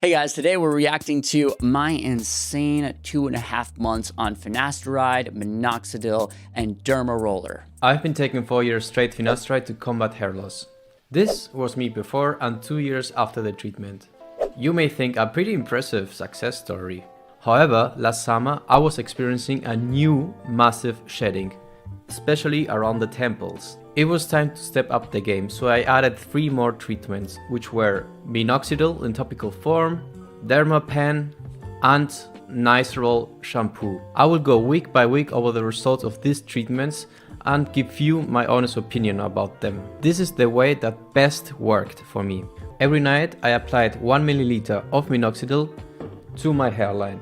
Hey guys, today we're reacting to my insane 2.5 months on Finasteride, MINOXIDIL, and DERMAROLLER. I've been taking 4 years straight Finasteride to combat hair loss. This was me before and 2 years after the treatment. You may think a pretty impressive success story. However, last summer I was experiencing a new massive shedding, especially around the temples. It was time to step up the game, so I added 3 more treatments, which were MINOXIDIL in topical form, DERMAPEN, and NICEROL shampoo. I will go week by week over the results of these treatments and give you my honest opinion about them. This is the way that best worked for me. Every night I applied 1 milliliter of MINOXIDIL to my hairline,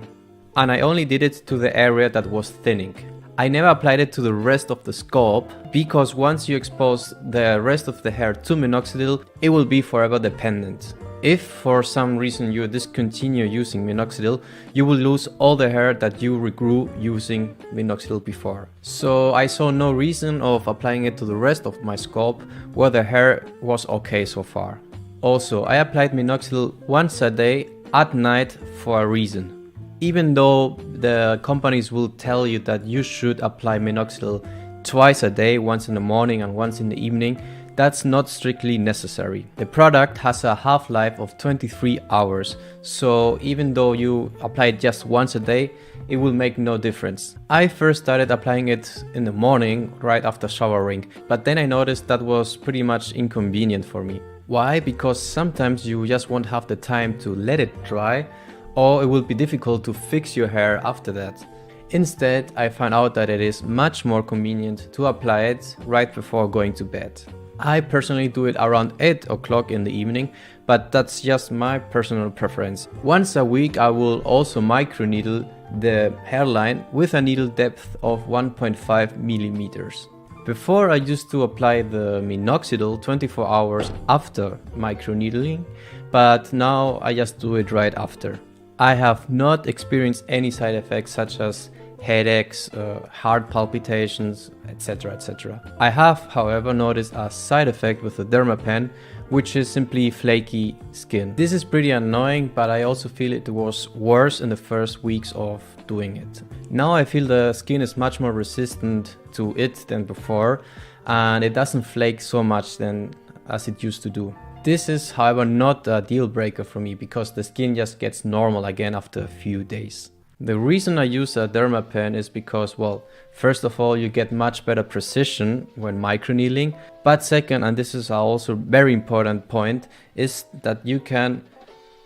and I only did it to the area that was thinning. I never applied it to the rest of the scalp because once you expose the rest of the hair to MINOXIDIL, it will be forever dependent. If for some reason you discontinue using MINOXIDIL, you will lose all the hair that you regrew using MINOXIDIL before. So I saw no reason of applying it to the rest of my scalp where the hair was okay so far. Also, I applied MINOXIDIL once a day at night for a reason. Even though the companies will tell you that you should apply MINOXIDIL twice a day, once in the morning and once in the evening, that's not strictly necessary. The product has a half-life of 23 hours, so even though you apply it just once a day, it will make no difference. I first started applying it in the morning, right after showering, but then I noticed that was pretty much inconvenient for me. Why? Because sometimes you just won't have the time to let it dry, or it will be difficult to fix your hair after that. Instead, I found out that it is much more convenient to apply it right before going to bed. I personally do it around 8 o'clock in the evening, but that's just my personal preference. Once a week I will also microneedle the hairline with a needle depth of 1.5 millimeters. Before I used to apply the MINOXIDIL 24 hours after microneedling, but now I just do it right after. I have not experienced any side effects such as headaches, heart palpitations, etc. etc. I have, however, noticed a side effect with the DERMAPEN, which is simply flaky skin. This is pretty annoying, but I also feel it was worse in the first weeks of doing it. Now I feel the skin is much more resistant to it than before, and it doesn't flake so much as it used to do. This is, however, not a deal breaker for me because the skin just gets normal again after a few days. The reason I use a DERMAPEN is because, well, first of all, you get much better precision when microneedling, but second, and this is also a very important point, is that you can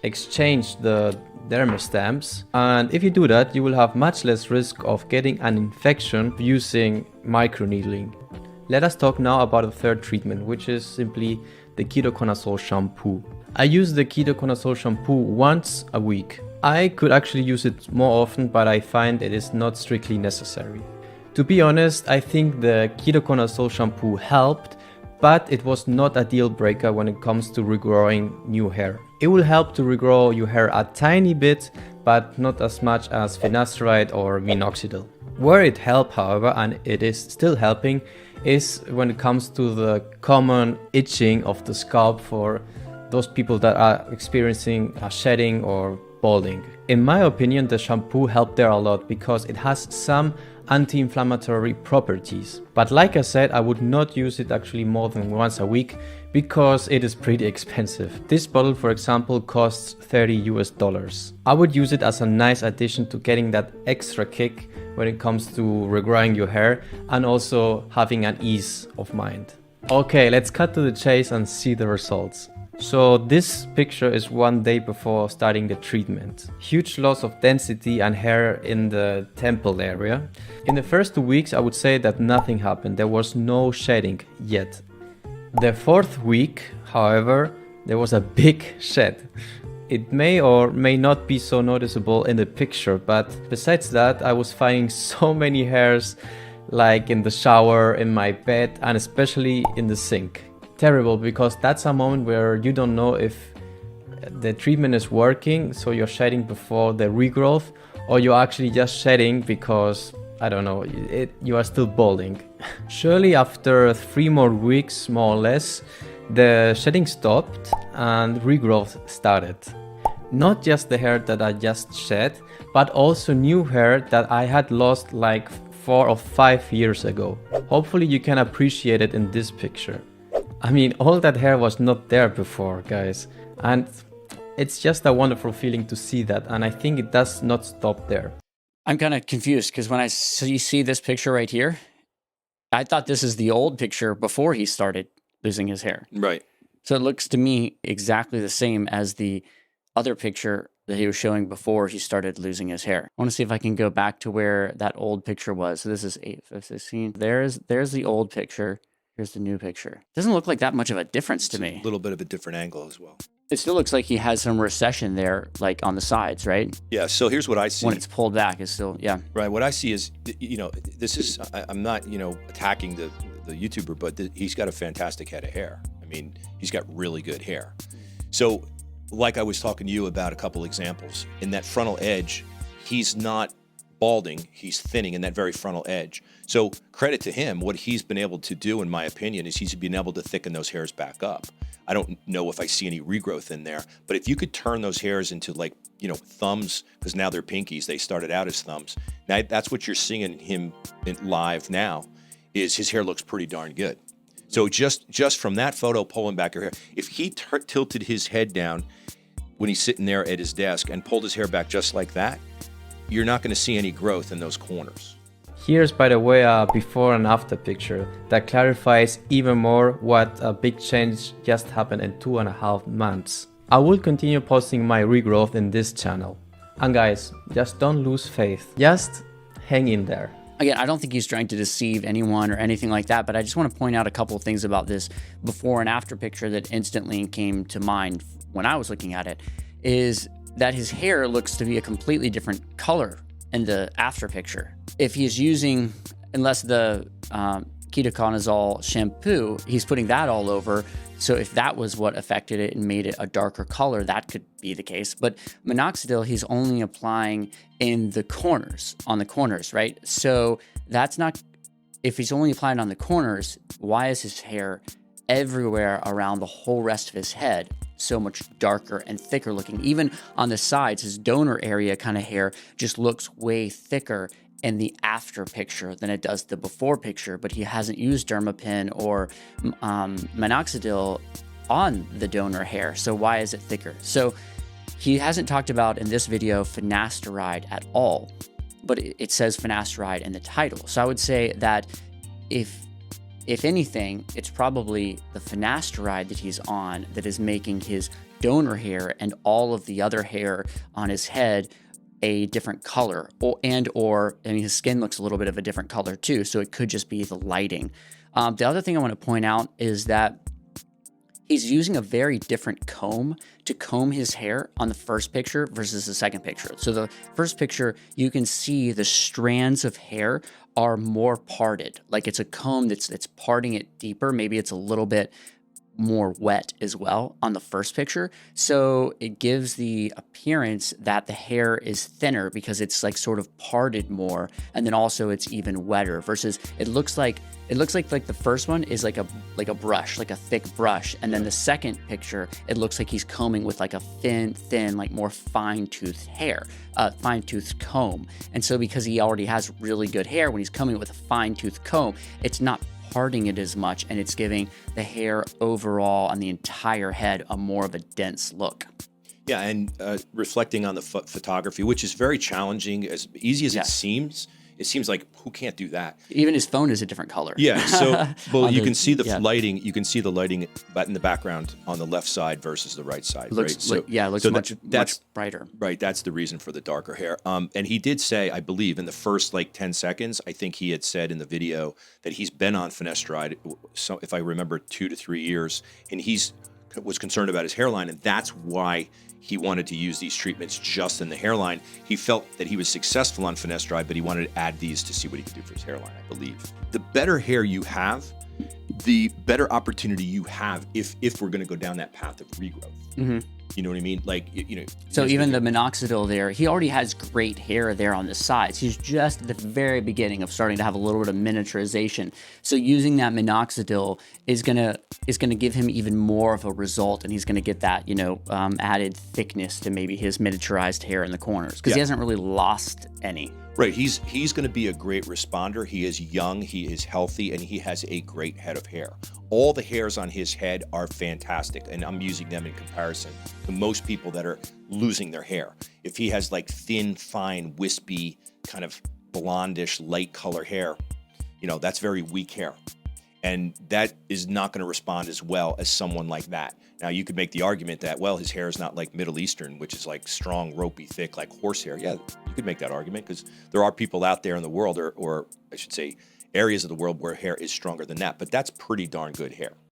exchange the derma stamps, and if you do that, you will have much less risk of getting an infection using microneedling. Let us talk now about the third treatment, which is simply the ketoconazole shampoo. I use the ketoconazole shampoo once a week. I could actually use it more often, but I find it is not strictly necessary. To be honest, I think the ketoconazole shampoo helped, but it was not a deal breaker when it comes to regrowing new hair. It will help to regrow your hair a tiny bit, but not as much as Finasteride or MINOXIDIL. Where it helped, however, and it is still helping, is when it comes to the common itching of the scalp for those people that are experiencing a shedding or balding. In my opinion, the shampoo helped there a lot because it has some anti-inflammatory properties. But like I said, I would not use it actually more than once a week because it is pretty expensive. This bottle, for example, costs $30 US. I would use it as a nice addition to getting that extra kick when it comes to regrowing your hair and also having an ease of mind. Okay, let's cut to the chase and see the results. So this picture is 1 day before starting the treatment. Huge loss of density and hair in the temple area. In the first 2 weeks, I would say that nothing happened. There was no shedding yet. The 4th week, however, there was a big shed. It may or may not be so noticeable in the picture, but besides that, I was finding so many hairs, like in the shower, in my bed, and especially in the sink. Terrible, because that's a moment where you don't know if the treatment is working, so you're shedding before the regrowth, or you're actually just shedding because, I don't know, you are still balding. Surely after 3 more weeks, more or less, the shedding stopped and regrowth started. Not just the hair that I just shed, but also new hair that I had lost like 4 or 5 years ago. Hopefully you can appreciate it in this picture. I mean, all that hair was not there before, guys. And it's just a wonderful feeling to see that. And I think it does not stop there. I'm kind of confused because when I see this picture right here, I thought this is the old picture before he started losing his hair. Right. So it looks to me exactly the same as the other picture that he was showing before he started losing his hair. I want to see if I can go back to where that old picture was. So this is 8/16. There's the old picture. Here's the new picture. Doesn't look like that much of a difference to me. A little bit of a different angle as well. It still looks like he has some recession there, like on the sides, right? Yeah, so here's what I see. When it's pulled back, it's still, yeah. Right, what I see is, this is, I'm not, attacking the YouTuber, but he's got a fantastic head of hair. I mean, he's got really good hair. So, like I was talking to you about a couple examples, in that frontal edge, he's not balding, he's thinning in that very frontal edge. So credit to him, what he's been able to do, in my opinion, is he's been able to thicken those hairs back up. I don't know if I see any regrowth in there, but if you could turn those hairs into thumbs, because now they're pinkies, they started out as thumbs. Now that's what you're seeing him in live now, is his hair looks pretty darn good. So just from that photo pulling back your hair, if he tilted his head down when he's sitting there at his desk and pulled his hair back just like that, you're not going to see any growth in those corners. Here's, by the way, a before and after picture that clarifies even more what a big change just happened in 2.5 months. I will continue posting my regrowth in this channel. And guys, just don't lose faith. Just hang in there. Again, I don't think he's trying to deceive anyone or anything like that, but I just want to point out a couple of things about this before and after picture that instantly came to mind when I was looking at it, is that his hair looks to be a completely different color in the after picture. If he's using, unless the ketoconazole shampoo, he's putting that all over. So if that was what affected it and made it a darker color, that could be the case. But minoxidil, he's only applying in the corners, on the corners, right? So that's not, if he's only applying on the corners, why is his hair everywhere around the whole rest of his head so much darker and thicker looking? Even on the sides, his donor area kind of hair just looks way thicker in the after picture than it does the before picture, but he hasn't used Dermapen or minoxidil on the donor hair. So why is it thicker? So he hasn't talked about in this video Finasteride at all, but it says Finasteride in the title. So I would say that if anything, it's probably the Finasteride that he's on that is making his donor hair and all of the other hair on his head a different color, or his skin looks a little bit of a different color too. So it could just be the lighting. The other thing I want to point out is that he's using a very different comb to comb his hair on the first picture versus the second picture. So the first picture, you can see the strands of hair are more parted. Like it's a comb that's parting it deeper. Maybe it's a little bit more wet as well on the first picture. So it gives the appearance that the hair is thinner because it's like sort of parted more. And then also it's even wetter versus it looks like the first one is like a brush, like a thick brush. And then the second picture, it looks like he's combing with like a thin, like more fine-toothed hair, fine-toothed comb. And so because he already has really good hair, when he's combing with a fine-toothed comb, it's not parting it as much, and it's giving the hair overall on the entire head a more of a dense look. Yeah, and reflecting on the photography, which is very challenging, as easy as it seems like who can't do that? Even his phone is a different color. Yeah, so well, you can see the lighting. You can see the lighting, but in the background on the left side versus the right side. Looks, right? it looks much brighter. Right, that's the reason for the darker hair. And he did say, I believe, in the first 10 seconds, I think he had said in the video that he's been on Finasteride, so if I remember, 2 to 3 years, and was concerned about his hairline, and that's why he wanted to use these treatments just in the hairline. He felt that he was successful on Finasteride, but he wanted to add these to see what he could do for his hairline, I believe. The better hair you have, the better opportunity you have if we're going to go down that path of regrowth. You know what I mean? Like, you know. So here's even the minoxidil there, he already has great hair there on the sides. He's just at the very beginning of starting to have a little bit of miniaturization. So using that minoxidil is gonna give him even more of a result, and he's gonna get that, you know, added thickness to maybe his miniaturized hair in the corners, because he hasn't really lost any. Right. He's going to be a great responder. He is young, he is healthy, and he has a great head of hair. All the hairs on his head are fantastic, and I'm using them in comparison to most people that are losing their hair. If he has like thin, fine, wispy, kind of blondish, light color hair, you know, that's very weak hair. And that is not going to respond as well as someone like that. Now, you could make the argument that, well, his hair is not like Middle Eastern, which is like strong, ropey, thick, like horsehair. Yeah, you could make that argument, because there are people out there in the world, or I should say areas of the world, where hair is stronger than that. But that's pretty darn good hair.